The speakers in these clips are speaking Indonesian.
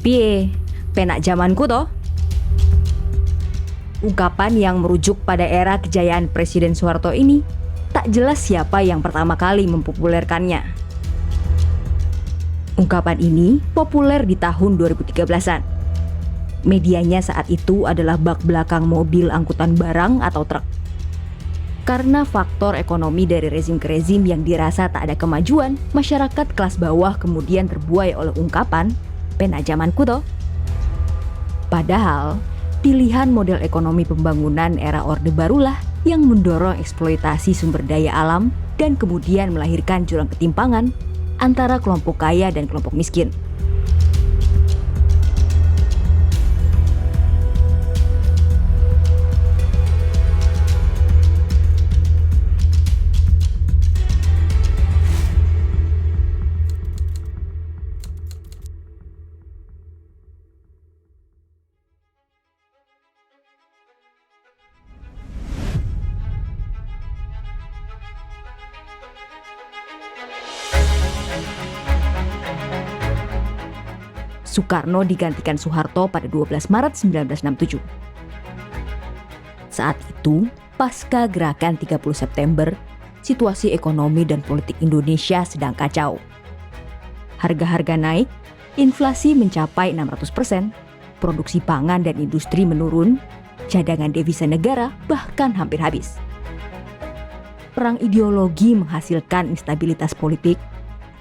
Piye, penak zamanku toh? Ungkapan yang merujuk pada era kejayaan Presiden Soeharto ini tak jelas siapa yang pertama kali mempopulerkannya. Ungkapan ini populer di tahun 2013-an. Medianya saat itu adalah bak belakang mobil angkutan barang atau truk. Karena faktor ekonomi dari rezim ke rezim yang dirasa tak ada kemajuan, masyarakat kelas bawah kemudian terbuai oleh ungkapan, "Penak zamanku toh." Padahal, pilihan model ekonomi pembangunan era Orde Barulah yang mendorong eksploitasi sumber daya alam dan kemudian melahirkan jurang ketimpangan antara kelompok kaya dan kelompok miskin. Soekarno digantikan Soeharto pada 12 Maret 1967. Saat itu, pasca gerakan 30 September, situasi ekonomi dan politik Indonesia sedang kacau. Harga-harga naik, inflasi mencapai 600%, produksi pangan dan industri menurun, cadangan devisa negara bahkan hampir habis. Perang ideologi menghasilkan instabilitas politik,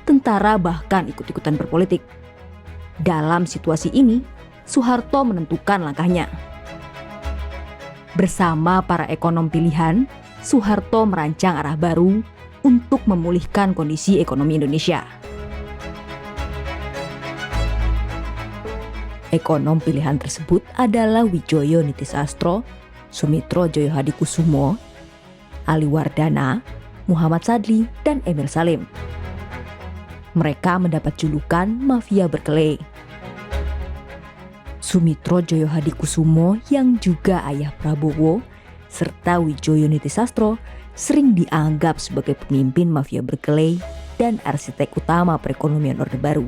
tentara bahkan ikut-ikutan berpolitik. Dalam situasi ini, Soeharto menentukan langkahnya. Bersama para ekonom pilihan, Soeharto merancang arah baru untuk memulihkan kondisi ekonomi Indonesia. Ekonom pilihan tersebut adalah Widjoyo Nitisastro, Sumitro Joyohadikusumo, Ali Wardana, Muhammad Sadli, dan Emil Salim. Mereka mendapat julukan mafia berkele. Sumitro Joyohadikusumo yang juga ayah Prabowo serta Widjoyo Nitisastro sering dianggap sebagai pemimpin mafia berkele dan arsitek utama perekonomian Orde Baru.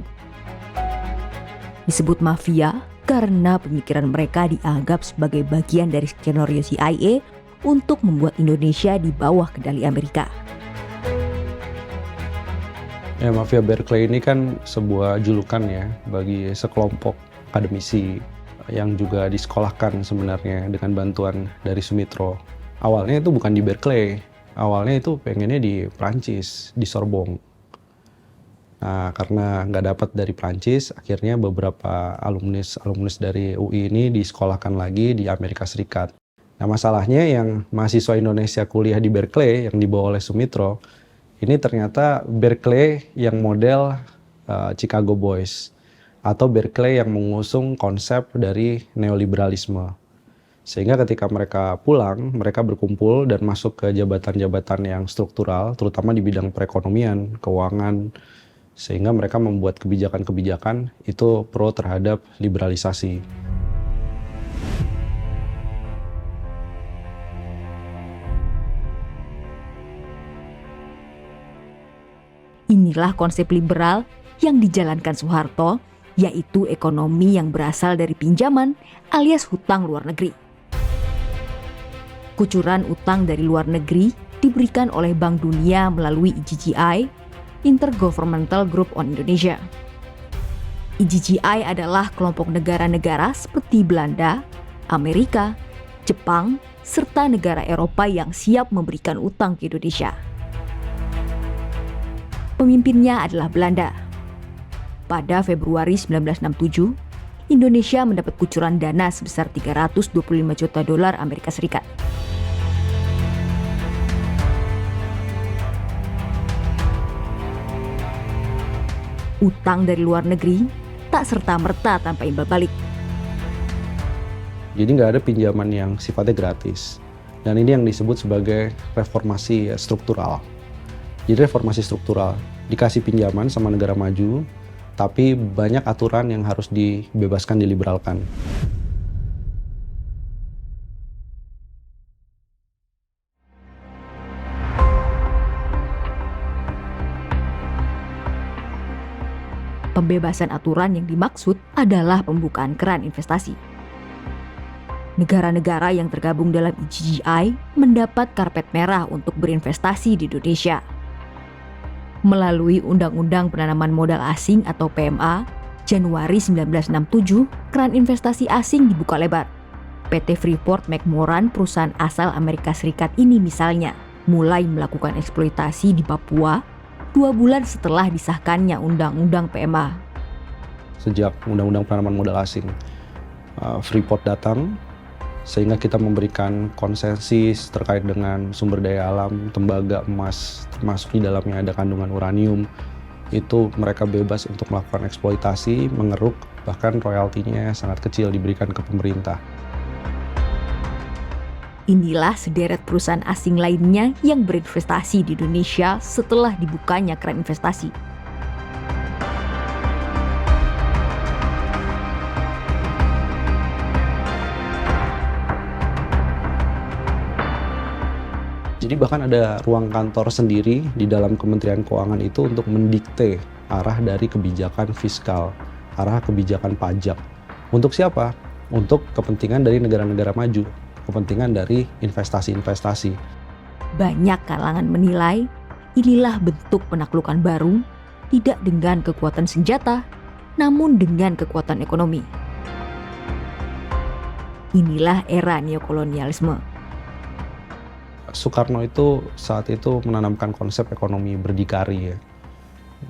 Disebut mafia karena pemikiran mereka dianggap sebagai bagian dari skenario CIA untuk membuat Indonesia di bawah kendali Amerika. Ya, mafia Berkeley ini kan sebuah julukan ya bagi sekelompok akademisi yang juga disekolahkan sebenarnya dengan bantuan dari Sumitro. Awalnya itu bukan di Berkeley, awalnya itu pengennya di Prancis, di Sorbonne. Nah, karena nggak dapat dari Prancis, akhirnya beberapa alumnus dari UI ini disekolahkan lagi di Amerika Serikat. Nah, masalahnya yang mahasiswa Indonesia kuliah di Berkeley yang dibawa oleh Sumitro, ini ternyata Berkeley yang model Chicago Boys atau Berkeley yang mengusung konsep dari neoliberalisme. Sehingga ketika mereka pulang, mereka berkumpul dan masuk ke jabatan-jabatan yang struktural, terutama di bidang perekonomian, keuangan, sehingga mereka membuat kebijakan-kebijakan itu pro terhadap liberalisasi. Inilah konsep liberal yang dijalankan Soeharto, yaitu ekonomi yang berasal dari pinjaman alias hutang luar negeri. Kucuran utang dari luar negeri diberikan oleh Bank Dunia melalui IGGI, Intergovernmental Group on Indonesia. IGGI adalah kelompok negara-negara seperti Belanda, Amerika, Jepang, serta negara Eropa yang siap memberikan utang ke Indonesia. Pemimpinnya adalah Belanda. Pada Februari 1967, Indonesia mendapat kucuran dana sebesar 325 juta dolar Amerika Serikat. Utang dari luar negeri tak serta-merta tanpa imbal balik. Jadi nggak ada pinjaman yang sifatnya gratis. Dan ini yang disebut sebagai reformasi struktural. Jadi reformasi struktural, dikasih pinjaman sama negara maju, tapi banyak aturan yang harus dibebaskan, diliberalkan. Pembebasan aturan yang dimaksud adalah pembukaan keran investasi. Negara-negara yang tergabung dalam IGGI mendapat karpet merah untuk berinvestasi di Indonesia. Melalui Undang-Undang Penanaman Modal Asing atau PMA, Januari 1967, keran investasi asing dibuka lebar. PT Freeport McMoran, perusahaan asal Amerika Serikat ini misalnya, mulai melakukan eksploitasi di Papua 2 bulan setelah disahkannya Undang-Undang PMA. Sejak Undang-Undang Penanaman Modal Asing, Freeport datang, sehingga kita memberikan konsesi terkait dengan sumber daya alam, tembaga, emas, termasuk di dalamnya ada kandungan uranium. Itu mereka bebas untuk melakukan eksploitasi, mengeruk, bahkan royaltinya sangat kecil diberikan ke pemerintah. Inilah sederet perusahaan asing lainnya yang berinvestasi di Indonesia setelah dibukanya keran investasi. Jadi bahkan ada ruang kantor sendiri di dalam Kementerian Keuangan itu untuk mendikte arah dari kebijakan fiskal, arah kebijakan pajak. Untuk siapa? Untuk kepentingan dari negara-negara maju, kepentingan dari investasi-investasi. Banyak kalangan menilai inilah bentuk penaklukan baru, tidak dengan kekuatan senjata, namun dengan kekuatan ekonomi. Inilah era neokolonialisme. Soekarno itu saat itu menanamkan konsep ekonomi berdikari ya.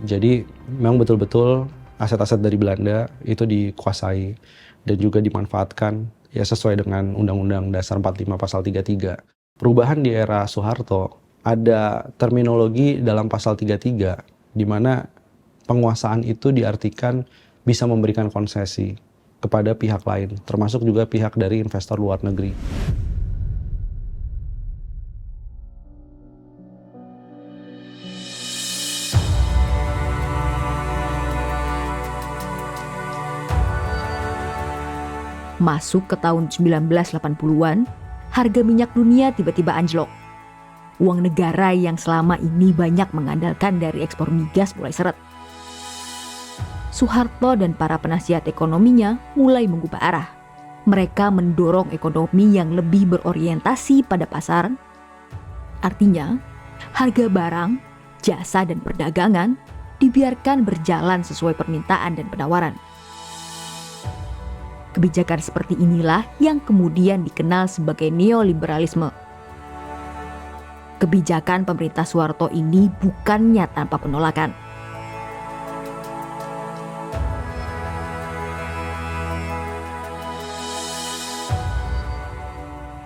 Jadi memang betul-betul aset-aset dari Belanda itu dikuasai dan juga dimanfaatkan ya sesuai dengan Undang-Undang Dasar 45 Pasal 33. Perubahan di era Soeharto ada terminologi dalam Pasal 33 di mana penguasaan itu diartikan bisa memberikan konsesi kepada pihak lain, termasuk juga pihak dari investor luar negeri. Masuk ke tahun 1980-an, harga minyak dunia tiba-tiba anjlok. Uang negara yang selama ini banyak mengandalkan dari ekspor migas mulai seret. Soeharto dan para penasihat ekonominya mulai mengubah arah. Mereka mendorong ekonomi yang lebih berorientasi pada pasar. Artinya, harga barang, jasa, dan perdagangan dibiarkan berjalan sesuai permintaan dan penawaran. Kebijakan seperti inilah yang kemudian dikenal sebagai neoliberalisme. Kebijakan pemerintah Soeharto ini bukannya tanpa penolakan.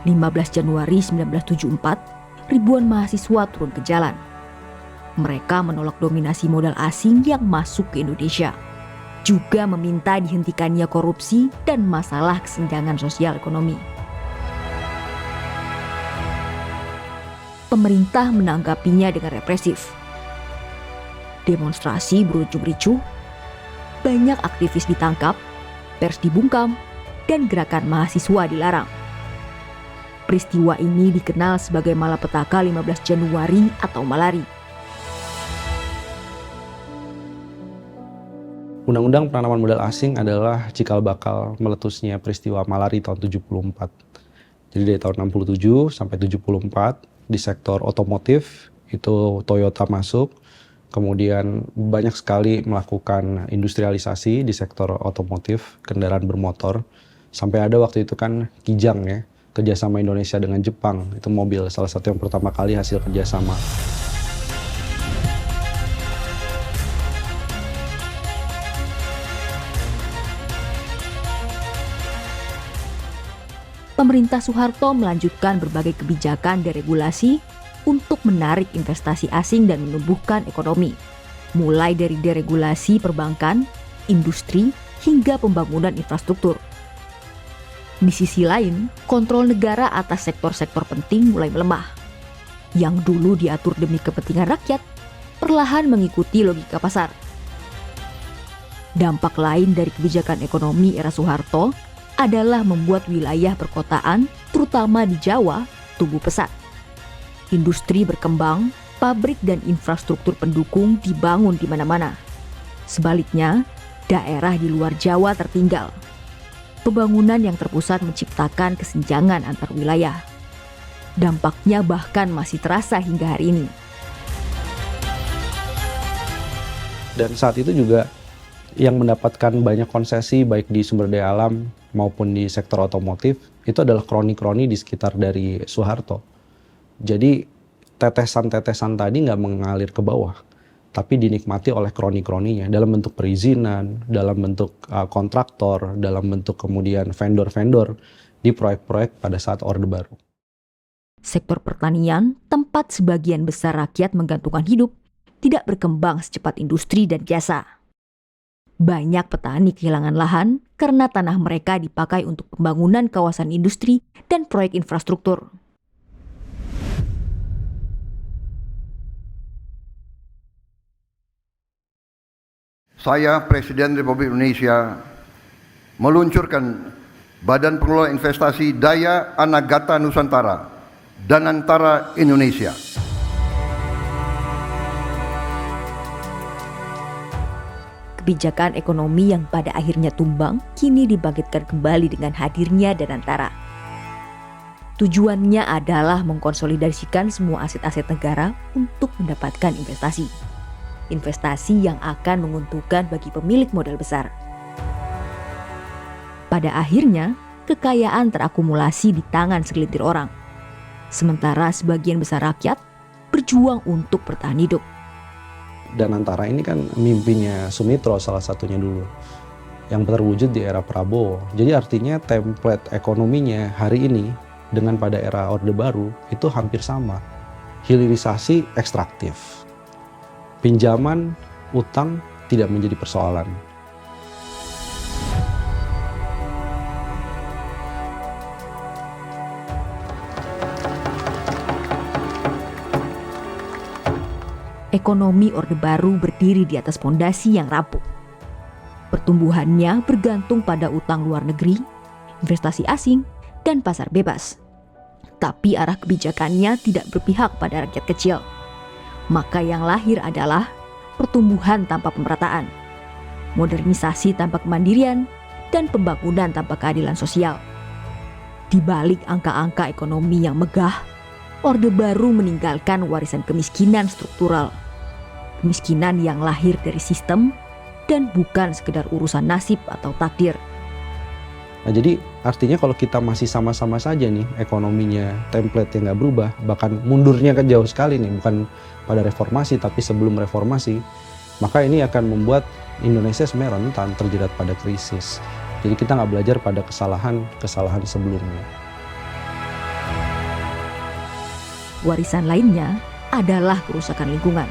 (15 Januari 1974), ribuan mahasiswa turun ke jalan. Mereka menolak dominasi modal asing yang masuk ke Indonesia. Juga meminta dihentikannya korupsi dan masalah kesenjangan sosial ekonomi. Pemerintah menanggapinya dengan represif. Demonstrasi berujung ricuh, banyak aktivis ditangkap, pers dibungkam, dan gerakan mahasiswa dilarang. Peristiwa ini dikenal sebagai malapetaka 15 Januari atau Malari. Undang-Undang Penanaman Modal Asing adalah cikal bakal meletusnya peristiwa Malari tahun 74. Jadi dari tahun 67 sampai 74 di sektor otomotif itu Toyota masuk, kemudian banyak sekali melakukan industrialisasi di sektor otomotif, kendaraan bermotor. Sampai ada waktu itu kan Kijang ya, kerjasama Indonesia dengan Jepang, itu mobil salah satu yang pertama kali hasil kerjasama. Pemerintah Soeharto melanjutkan berbagai kebijakan deregulasi untuk menarik investasi asing dan menumbuhkan ekonomi. Mulai dari deregulasi perbankan, industri, hingga pembangunan infrastruktur. Di sisi lain, kontrol negara atas sektor-sektor penting mulai melemah. Yang dulu diatur demi kepentingan rakyat, perlahan mengikuti logika pasar. Dampak lain dari kebijakan ekonomi era Soeharto adalah membuat wilayah perkotaan, terutama di Jawa, tumbuh pesat. Industri berkembang, pabrik dan infrastruktur pendukung dibangun di mana-mana. Sebaliknya, daerah di luar Jawa tertinggal. Pembangunan yang terpusat menciptakan kesenjangan antar wilayah. Dampaknya bahkan masih terasa hingga hari ini. Dan saat itu juga yang mendapatkan banyak konsesi baik di sumber daya alam maupun di sektor otomotif itu adalah kroni-kroni di sekitar dari Soeharto. Jadi tetesan-tetesan tadi nggak mengalir ke bawah, tapi dinikmati oleh kroni-kroninya dalam bentuk perizinan, dalam bentuk kontraktor, dalam bentuk kemudian vendor-vendor di proyek-proyek pada saat Orde Baru. Sektor pertanian, tempat sebagian besar rakyat menggantungkan hidup, tidak berkembang secepat industri dan jasa. Banyak petani kehilangan lahan karena tanah mereka dipakai untuk pembangunan kawasan industri dan proyek infrastruktur. Saya, Presiden Republik Indonesia, meluncurkan Badan Pengelola Investasi Daya Anagata Nusantara dan Antara Indonesia. Kebijakan ekonomi yang pada akhirnya tumbang kini dibangkitkan kembali dengan hadirnya Danantara. Tujuannya adalah mengkonsolidasikan semua aset-aset negara untuk mendapatkan investasi. Investasi yang akan menguntungkan bagi pemilik modal besar. Pada akhirnya, kekayaan terakumulasi di tangan segelintir orang. Sementara sebagian besar rakyat berjuang untuk bertahan hidup. Danantara ini kan mimpinya Sumitro salah satunya dulu, yang terwujud di era Prabowo. Jadi artinya template ekonominya hari ini dengan pada era Orde Baru itu hampir sama. Hilirisasi ekstraktif. Pinjaman, utang tidak menjadi persoalan. Ekonomi Orde Baru berdiri di atas fondasi yang rapuh. Pertumbuhannya bergantung pada utang luar negeri, investasi asing, dan pasar bebas. Tapi arah kebijakannya tidak berpihak pada rakyat kecil. Maka yang lahir adalah pertumbuhan tanpa pemerataan, modernisasi tanpa kemandirian, dan pembangunan tanpa keadilan sosial. Di balik angka-angka ekonomi yang megah, Orde Baru meninggalkan warisan kemiskinan struktural. Kemiskinan yang lahir dari sistem dan bukan sekedar urusan nasib atau takdir. Nah, jadi artinya kalau kita masih sama-sama saja nih ekonominya, template yang nggak berubah, bahkan mundurnya kan jauh sekali nih, bukan pada reformasi tapi sebelum reformasi, maka ini akan membuat Indonesia sebenarnya rentan terjerat pada krisis. Jadi kita nggak belajar pada kesalahan sebelumnya. Warisan lainnya adalah kerusakan lingkungan.